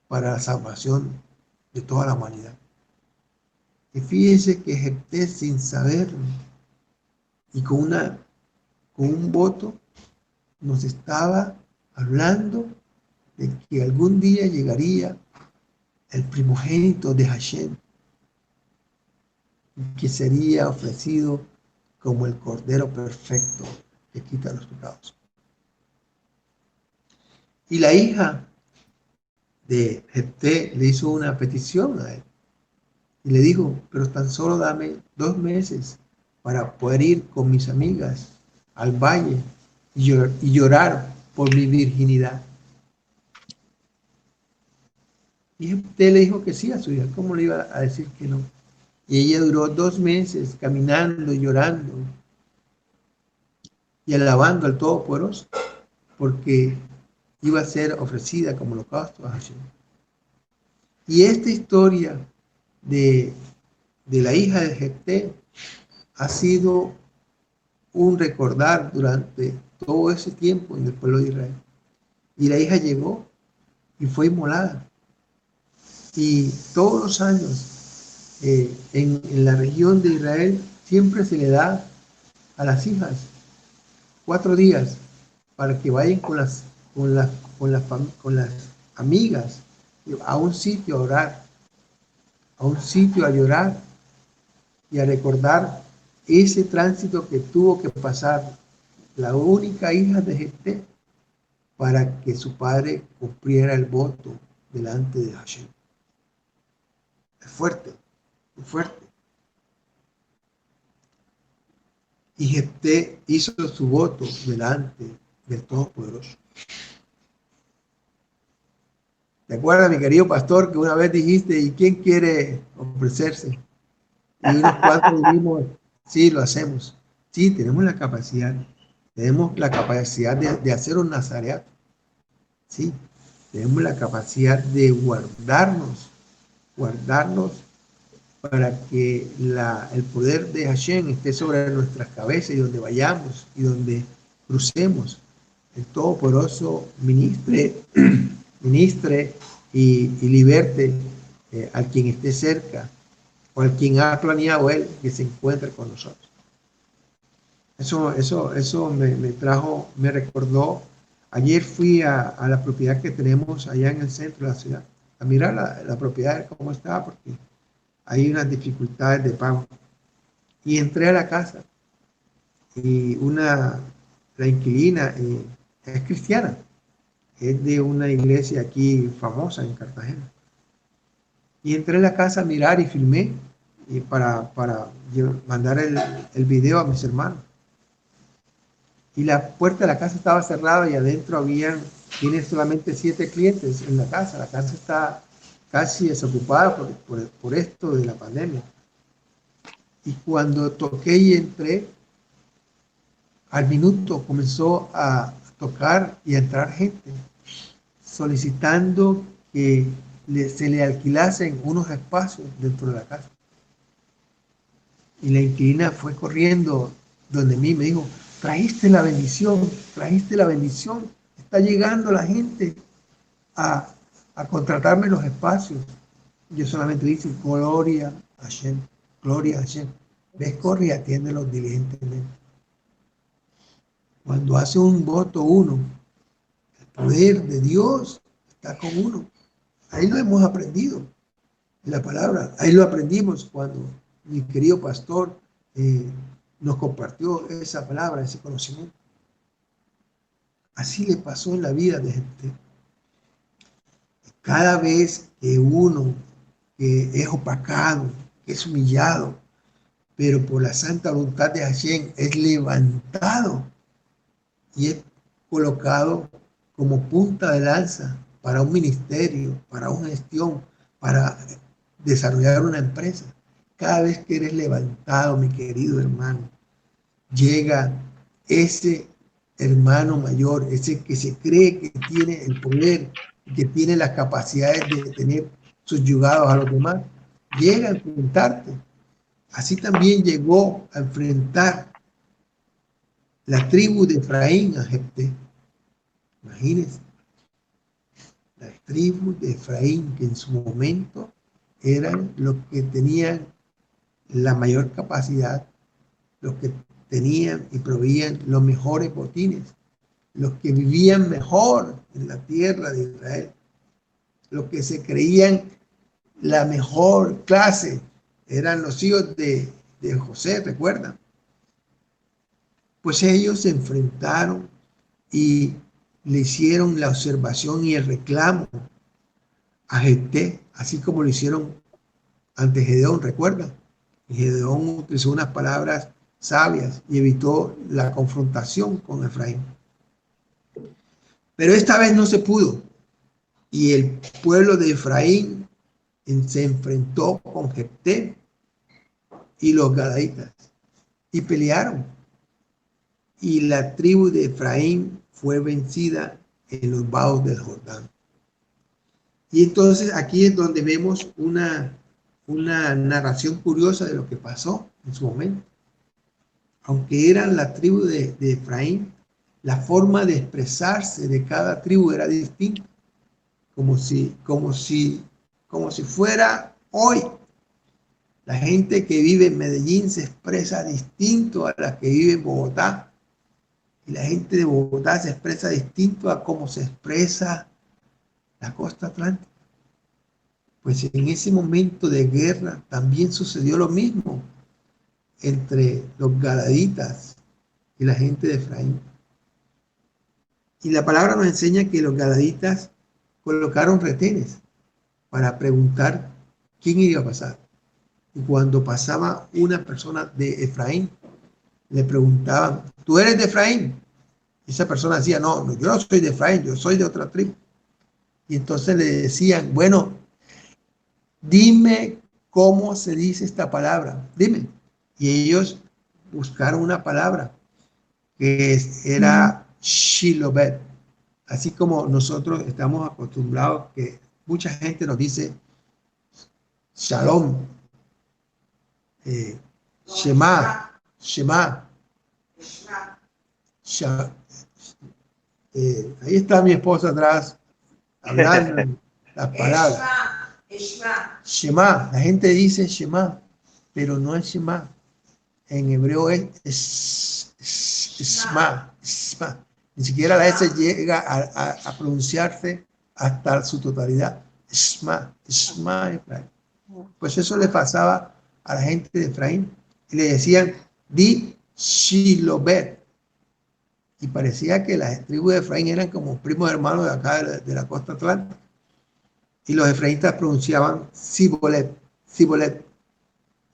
Para la salvación de toda la humanidad. Y fíjese que Jefté, sin saberlo y con un voto, nos estaba hablando de que algún día llegaría el primogénito de Hashem, que sería ofrecido como el Cordero perfecto que quita los pecados. Y la hija de Jefté le hizo una petición a él y le dijo, pero tan solo dame 2 meses para poder ir con mis amigas al valle y llorar por mi virginidad. Y Jefté le dijo que sí a su hija. ¿Cómo le iba a decir que no? Y ella duró 2 meses caminando y llorando y alabando al Todopoderoso porque iba a ser ofrecida como holocausto a Hashem. Y esta historia de la hija de Jefté ha sido un recordar durante todo ese tiempo en el pueblo de Israel. Y la hija llegó y fue inmolada. Y todos los años en la región de Israel siempre se le da a las hijas 4 días para que vayan con las, con las amigas a un sitio a orar, a un sitio a llorar y a recordar ese tránsito que tuvo que pasar la única hija de Jefté para que su padre cumpliera el voto delante de Hashem. Es fuerte, es fuerte. Y Jefté hizo su voto delante del Todopoderoso. ¿Te acuerdas, mi querido pastor, que una vez dijiste, ¿y quién quiere ofrecerse? Y unos cuantos dijimos, sí, lo hacemos. Sí, tenemos la capacidad. Tenemos la capacidad de hacer un nazareato. Sí, tenemos la capacidad de guardarnos para que el poder de Hashem esté sobre nuestras cabezas y donde vayamos y donde crucemos. El Todopoderoso ministre y liberte a quien esté cerca o al quien ha planeado él que se encuentre con nosotros. Eso me recordó. Ayer fui a la propiedad que tenemos allá en el centro de la ciudad, a mirar la propiedad, cómo está, porque hay unas dificultades de pago. Y entré a la casa y la inquilina es cristiana, es de una iglesia aquí famosa en Cartagena. Y entré a la casa a mirar y filmé para mandar el video a mis hermanos. Y la puerta de la casa estaba cerrada y adentro tiene solamente 7 clientes en la casa. La casa está casi desocupada por esto de la pandemia. Y cuando toqué y entré, al minuto comenzó a tocar y a entrar gente solicitando que se le alquilasen unos espacios dentro de la casa. Y la inquilina fue corriendo donde mí, me dijo, trajiste la bendición, está llegando la gente a contratarme los espacios. Yo solamente dije, gloria a Hashem, gloria a Hashem. Ves, corre y atiéndelos diligentemente. Cuando hace un voto uno, el poder de Dios está con uno. Ahí lo hemos aprendido en la palabra. Ahí lo aprendimos cuando mi querido pastor nos compartió esa palabra, ese conocimiento. Así le pasó en la vida de gente. Cada vez que uno que es opacado, que es humillado, pero por la santa voluntad de Hashem es levantado y es colocado como punta de lanza para un ministerio, para una gestión, para desarrollar una empresa. Cada vez que eres levantado, mi querido hermano, llega ese hermano mayor, ese que se cree que tiene el poder, que tiene las capacidades de tener subyugados a los demás, llega a enfrentarte. Así también llegó a enfrentar la tribu de Efraín a Jefté. Imagínense, la tribu de Efraín, que en su momento eran los que tenían la mayor capacidad, los que tenían y proveían los mejores botines, los que vivían mejor en la tierra de Israel, los que se creían la mejor clase, eran los hijos de José, ¿recuerdan? Pues ellos se enfrentaron y le hicieron la observación y el reclamo a Jefté, así como lo hicieron ante Gedeón, ¿recuerdan? Y Gedeón utilizó unas palabras sabias y evitó la confrontación con Efraín. Pero esta vez no se pudo, y el pueblo de Efraín se enfrentó con Jefté y los gadaditas y pelearon, y la tribu de Efraín fue vencida en los vados del Jordán. Y entonces aquí es donde vemos una narración curiosa de lo que pasó en su momento. Aunque eran la tribu de Efraín, la forma de expresarse de cada tribu era distinta, como si fuera hoy. La gente que vive en Medellín se expresa distinto a la que vive en Bogotá, y la gente de Bogotá se expresa distinto a cómo se expresa la costa atlántica. Pues en ese momento de guerra también sucedió lo mismo entre los gadaditas y la gente de Efraín. Y la palabra nos enseña que los gadaditas colocaron retenes para preguntar quién iba a pasar. Y cuando pasaba una persona de Efraín, le preguntaban, ¿tú eres de Efraín? Y esa persona decía, no, yo no soy de Efraín, yo soy de otra tribu. Y entonces le decían, bueno, dime cómo se dice esta palabra, dime. Y ellos buscaron una palabra que era Shilobet. Así como nosotros estamos acostumbrados que mucha gente nos dice Shalom, Shema, ahí está mi esposa atrás hablando las palabras. Shema, la gente dice Shema, pero no es Shema. En hebreo es Shema. Ni siquiera la S llega a pronunciarse hasta su totalidad. Shema. Pues eso le pasaba a la gente de Efraín. Y le decían, di Shilobet. Y parecía que las tribus de Efraín eran como primos hermanos de acá de la costa atlántica. Y los efraítas pronunciaban Sibolet.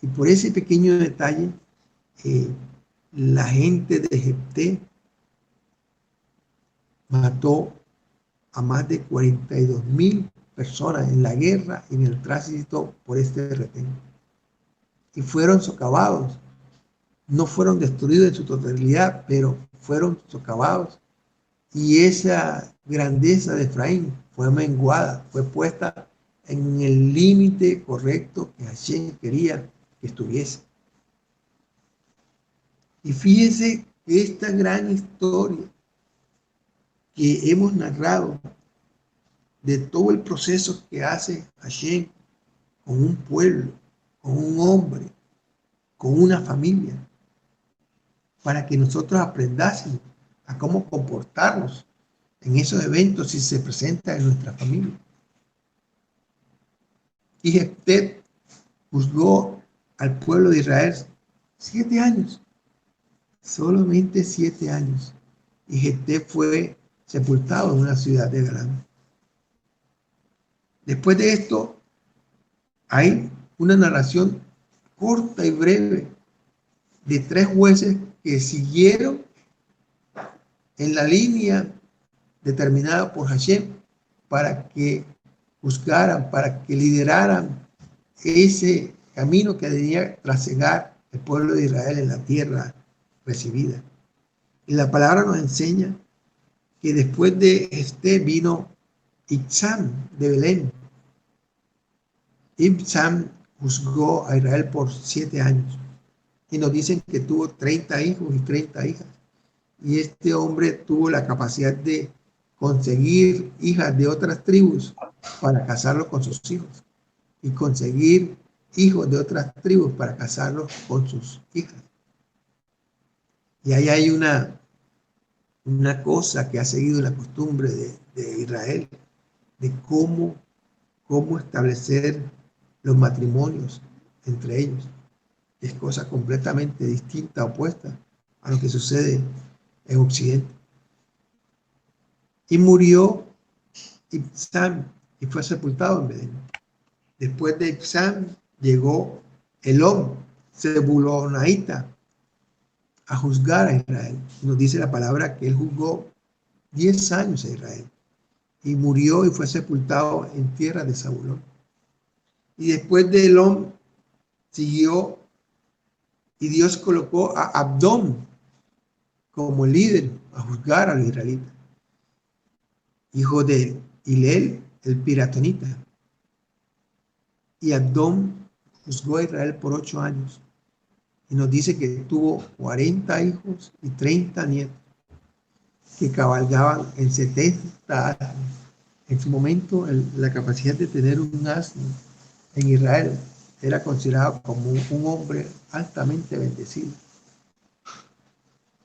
Y por ese pequeño detalle, la gente de Jefté mató a más de 42,000 personas en la guerra y en el tránsito por este retén. Y fueron socavados. No fueron destruidos en su totalidad, pero fueron socavados. Y esa grandeza de Efraín fue menguada, fue puesta en el límite correcto que Hashem quería que estuviese. Y fíjense que esta gran historia que hemos narrado de todo el proceso que hace Hashem con un pueblo, con un hombre, con una familia, para que nosotros aprendásemos a cómo comportarnos en esos eventos si se presentan en nuestra familia. Y Jefté juzgó al pueblo de Israel 7 años, solamente 7 años. Y Jefté fue sepultado en una ciudad de Galán. Después de esto, hay una narración corta y breve de 3 jueces que siguieron en la línea determinada por Hashem para que juzgaran, para que lideraran ese camino que debía trasegar el pueblo de Israel en la tierra recibida. Y la palabra nos enseña que después de este vino Ibzan de Belén. Ibzan juzgó a Israel por 7 años. Y nos dicen que tuvo 30 hijos y 30 hijas. Y este hombre tuvo la capacidad de conseguir hijas de otras tribus para casarlos con sus hijos y conseguir hijos de otras tribus para casarlos con sus hijas. Y ahí hay una cosa que ha seguido la costumbre de Israel, de cómo establecer los matrimonios entre ellos. Es cosa completamente distinta, opuesta a lo que sucede en Occidente. Y murió Ibzán y fue sepultado en Belén. Después de Ibzán llegó Elón, Zebulonaíta, a juzgar a Israel. Nos dice la palabra que él juzgó 10 años a Israel y murió y fue sepultado en tierra de Zabulón. Y después de Elón siguió y Dios colocó a Abdón como líder a juzgar a los israelitas, hijo de Hilel, el piratonita. Y Abdón juzgó a Israel por 8 años. Y nos dice que tuvo 40 hijos y 30 nietos que cabalgaban en 70 asnos. En su momento, la capacidad de tener un asno en Israel era considerado como un hombre altamente bendecido.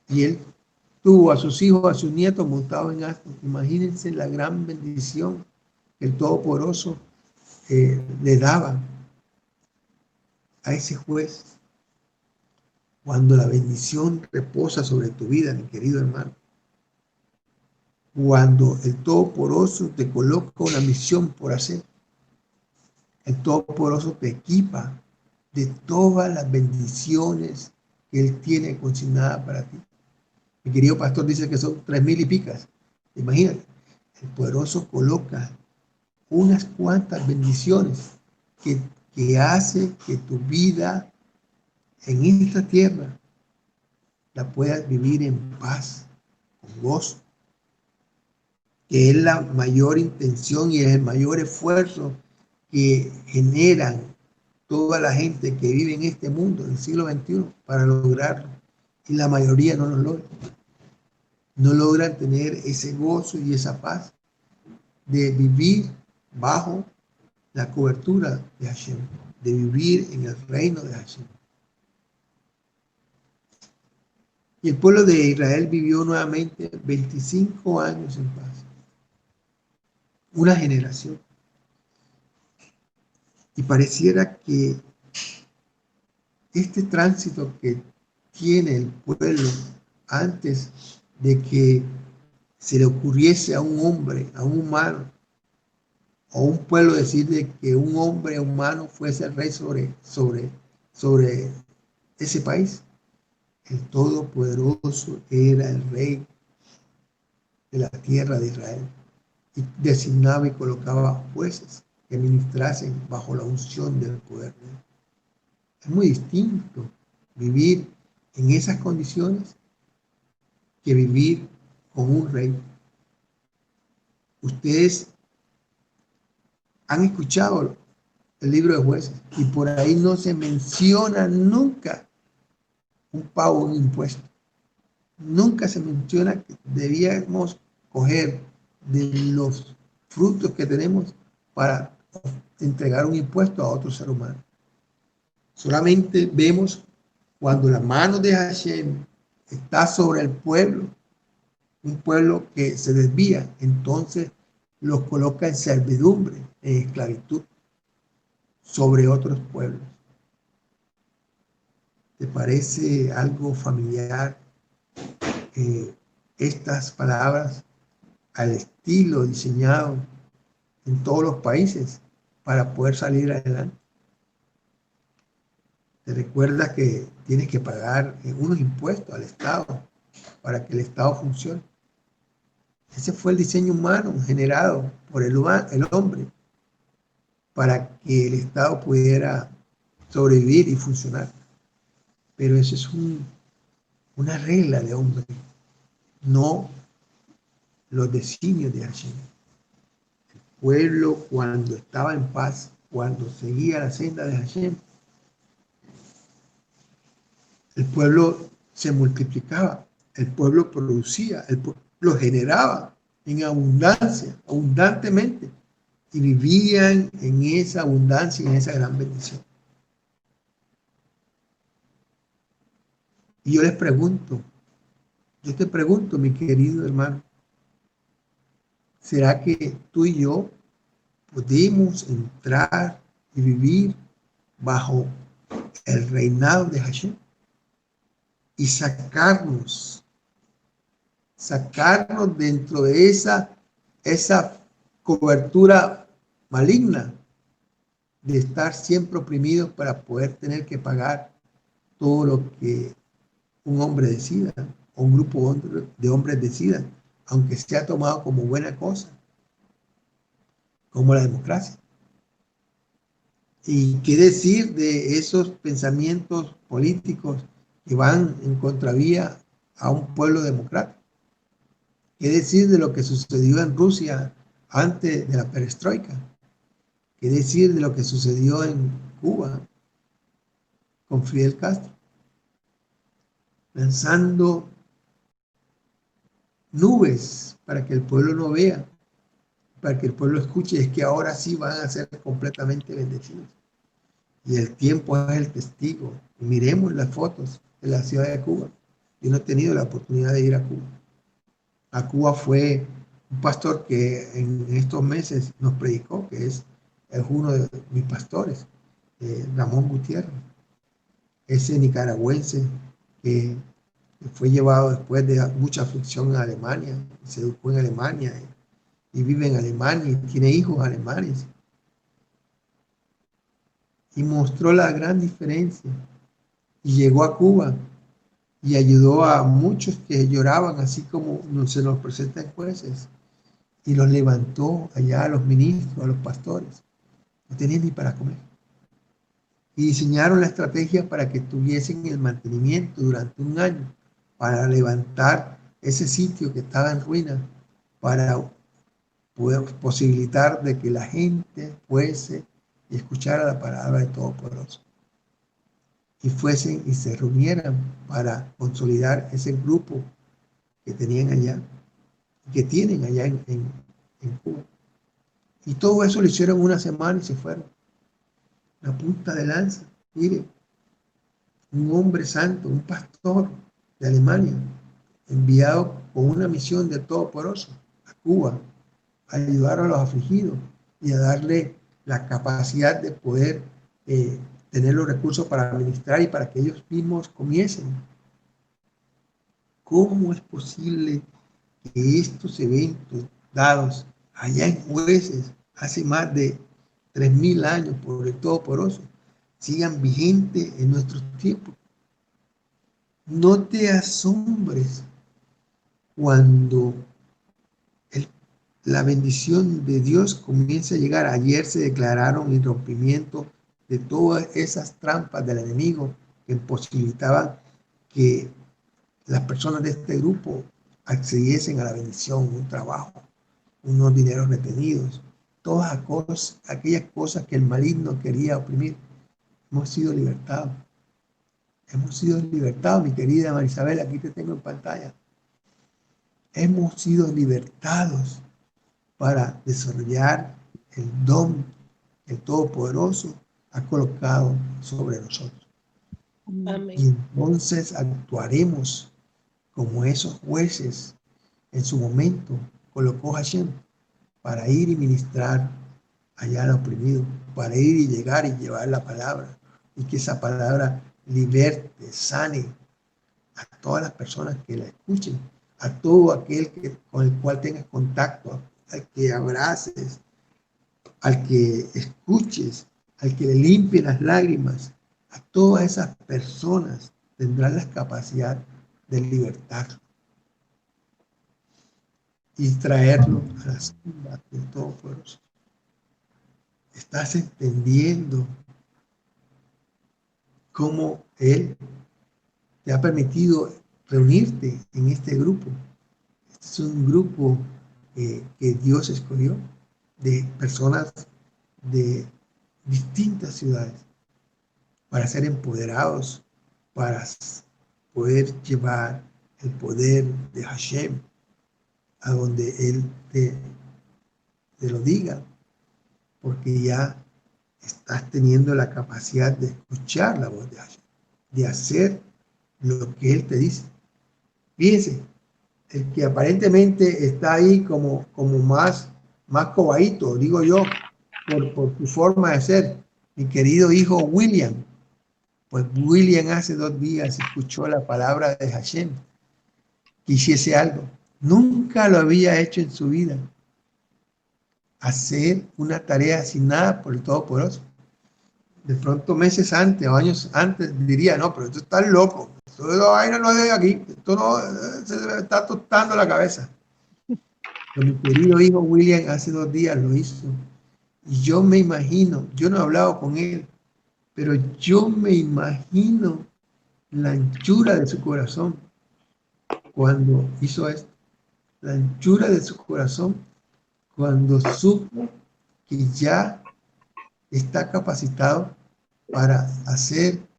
Y él tuvo a sus hijos, a sus nietos montados en asnos. Imagínense la gran bendición que el Todopoderoso le daba a ese juez. Cuando la bendición reposa sobre tu vida, mi querido hermano, cuando el Todopoderoso te coloca una misión por hacer, el Todopoderoso te equipa de todas las bendiciones que Él tiene consignadas para ti. Mi querido pastor dice que son 3,000 y picas. Imagínate, el poderoso coloca unas cuantas bendiciones que hace que tu vida en esta tierra la puedas vivir en paz, con gozo, que es la mayor intención y es el mayor esfuerzo que generan toda la gente que vive en este mundo, en el siglo XXI, para lograrlo. Y la mayoría no lo logra. No logran tener ese gozo y esa paz de vivir bajo la cobertura de Hashem, de vivir en el reino de Hashem. Y el pueblo de Israel vivió nuevamente 25 años en paz. Una generación. Y pareciera que este tránsito que tiene el pueblo antes de que se le ocurriese a un hombre, a un humano, o a un pueblo decirle que un hombre humano fuese el rey sobre ese país. El Todopoderoso era el rey de la tierra de Israel y designaba y colocaba jueces que ministrasen bajo la unción del poder de Él. Es muy distinto vivir en esas condiciones que vivir con un rey. Ustedes han escuchado el libro de Jueces y por ahí no se menciona nunca un pago, un impuesto. Nunca se menciona que debíamos coger de los frutos que tenemos para entregar un impuesto a otro ser humano. Solamente vemos cuando la mano de Hashem está sobre el pueblo, un pueblo que se desvía, entonces los coloca en servidumbre, en esclavitud, sobre otros pueblos. ¿Te parece algo familiar estas palabras al estilo diseñado en todos los países para poder salir adelante? Te recuerdas que tienes que pagar unos impuestos al Estado para que el Estado funcione. Ese fue el diseño humano generado por el hombre para que el Estado pudiera sobrevivir y funcionar. Pero eso es una regla de hombre, no los designios de Hashem. El pueblo, cuando estaba en paz, cuando seguía la senda de Hashem, el pueblo se multiplicaba, el pueblo producía, el pueblo generaba en abundancia, abundantemente, y vivían en esa abundancia y en esa gran bendición. Y yo te pregunto, mi querido hermano, ¿será que tú y yo podemos entrar y vivir bajo el reinado de Hashem y sacarnos dentro de esa cobertura maligna de estar siempre oprimidos para poder tener que pagar todo lo que un hombre decida o un grupo de hombres decidan, aunque sea tomado como buena cosa, como la democracia? ¿Y qué decir de esos pensamientos políticos que van en contravía a un pueblo democrático? ¿Qué decir de lo que sucedió en Rusia antes de la perestroika? ¿Qué decir de lo que sucedió en Cuba con Fidel Castro? Lanzando nubes para que el pueblo no vea, para que el pueblo escuche, es que ahora sí van a ser completamente bendecidos. Y el tiempo es el testigo. Y miremos las fotos de la ciudad de Cuba. Yo no he tenido la oportunidad de ir a Cuba. A Cuba fue un pastor que en estos meses nos predicó, que es uno de mis pastores, Ramón Gutiérrez, ese nicaragüense que fue llevado después de mucha aflicción a Alemania, se educó en Alemania y vive en Alemania y tiene hijos alemanes. Y mostró la gran diferencia. Y llegó a Cuba y ayudó a muchos que lloraban, así como se nos presentan jueces. Y los levantó allá a los ministros, a los pastores. No tenían ni para comer. Y diseñaron la estrategia para que tuviesen el mantenimiento durante un año, para levantar ese sitio que estaba en ruina, para poder posibilitar de que la gente fuese y escuchara la palabra de Todopoderoso. Y fuesen y se reunieran para consolidar ese grupo que tenían allá, que tienen allá en Cuba. Y todo eso lo hicieron una semana y se fueron. La punta de lanza, mire, un hombre santo, un pastor de Alemania, enviado con una misión de Todopoderoso a Cuba, a ayudar a los afligidos y a darle la capacidad de poder tener los recursos para administrar y para que ellos mismos comiesen. ¿Cómo es posible que estos eventos dados allá en Jueces hace más de 3000 años por el Todopoderoso sigan vigentes en nuestros tiempos? No te asombres cuando el, la bendición de Dios comienza a llegar. Ayer se declararon el rompimiento de todas esas trampas del enemigo que imposibilitaban que las personas de este grupo accediesen a la bendición, un trabajo, unos dineros retenidos, todas aquellas cosas que el maligno quería oprimir. Hemos sido libertados. Hemos sido libertados, mi querida Marisabel, aquí te tengo en pantalla. Hemos sido libertados para desarrollar el don que el Todopoderoso ha colocado sobre nosotros. Amén. Y entonces actuaremos como esos jueces en su momento colocó Hashem para ir y ministrar allá al oprimido, para ir y llegar y llevar la palabra y que esa palabra liberte, sane a todas las personas que la escuchen, a todo aquel con el cual tengas contacto, al que abraces, al que escuches, al que le limpie las lágrimas, a todas esas personas tendrán la capacidad de libertarlo y traerlo a la sombra del Todopoderoso. ¿Estás entendiendo cómo Él te ha permitido reunirte en este grupo? Este es un grupo que Dios escogió de personas de distintas ciudades para ser empoderados, para poder llevar el poder de Hashem a donde Él te lo diga, porque ya estás teniendo la capacidad de escuchar la voz de Hashem, de hacer lo que Él te dice. Fíjense, el que aparentemente está ahí como más cobadito, digo yo, por tu forma de ser, mi querido hijo William. Pues William hace 2 días escuchó la palabra de Hashem, que hiciese algo. Nunca lo había hecho en su vida. Hacer una tarea asignada por el Todopoderoso. De pronto meses antes o años antes diría, no, pero esto está loco. Esto no lo de aquí. Esto no se me está tostando la cabeza. Pero mi querido hijo William hace 2 días lo hizo. Y yo me imagino, yo no he hablado con él, pero yo me imagino la anchura de su corazón cuando hizo esto. La anchura de su corazón cuando supo que ya está capacitado para hacer